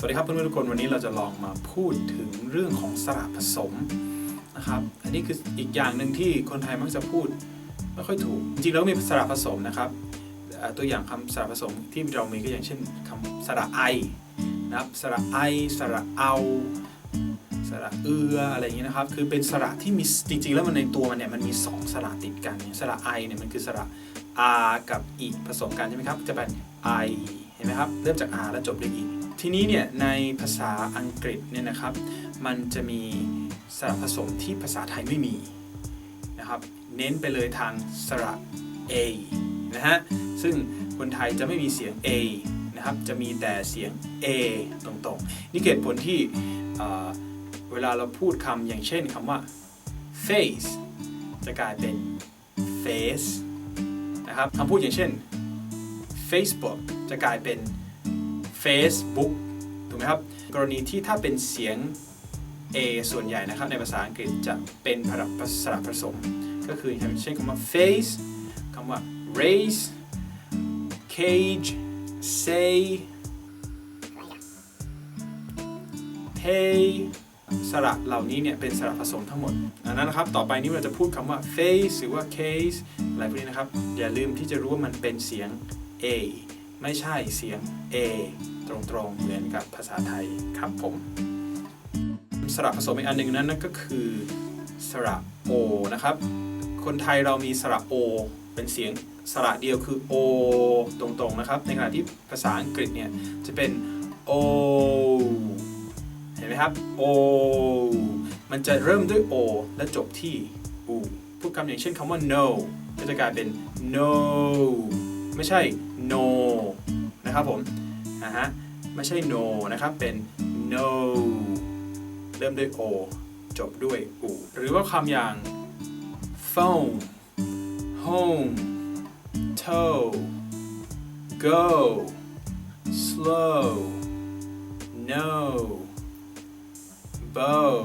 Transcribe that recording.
สวัสดีครับเพื่อนๆทุกคนวันนี้เราจะลองมาพูดถึงเรื่องของสระผสมนะครับอันนี้คืออีกอย่างหนึ่งที่คนไทยมักจะพูดไม่ค่อยถูกจริงๆแล้วมีสระผสมนะครับตัวอย่างคำสระผสมที่เรามีก็อย่างเช่นคำสระไอนะครับสระไอสระเอาสระเอืออะไรอย่างนี้นะครับคือเป็นสระที่มีจริงๆแล้วมันในตัวมันเนี่ยมันมี2สระติดกันสระไอเนี่ยมันคือสระ r กับ e ผสมกันใช่ไหมครับจะเป็น i เห็นไหมครับเริ่มจาก r แล้วจบด้วย e ทีนี้เนี่ยในภาษาอังกฤษเนี่ยนะครับมันจะมีสระผสมที่ภาษาไทยไม่มีนะครับเน้นไปเลยทางสระ a นะฮะซึ่งคนไทยจะไม่มีเสียง a นะครับจะมีแต่เสียง a ตรงๆนี่เกิดผลที่เวลาเราพูดคำอย่างเช่นคำว่า face จะกลายเป็น face นะครับคำพูดอย่างเช่น Facebook จะกลายเป็น Facebook ถูกไหมครับกรณีที่ถ้าเป็นเสียง A ส่วนใหญ่นะครับในภาษาอังกฤษจะเป็นสระผสมก็คือเช่นคำว่า face คำว่า raise cage say pay สระเหล่านี้เนี่ยเป็นสระผสมทั้งหมดดังนั้นนะครับต่อไปนี้เราจะพูดคำว่า face หรือว่า case อะไรพวกนี้นะครับอย่าลืมที่จะรู้ว่ามันเป็นเสียง A ไม่ใช่เสียง A ตรงๆเหมือนกับภาษาไทยครับผมสระผสมอีกอันหนึ่งนั้นก็คือสระ O นะครับคนไทยเรามีสระ O เป็นเสียงสระเดียวคือ O ตรงๆนะครับในขณะที่ภาษาอังกฤษเนี่ยจะเป็น O เห็นไหมครับ O มันจะเริ่มด้วย O และจบที่ U พูดคำอย่างเช่นคำว่า no ก็จะกลายเป็น no ไม่ใช่ no นะครับผมไม่ใช่ no นะครับเป็น no เริ่มด้วย o จบด้วย u หรือว่าคำอย่าง phone home toe go slow no bow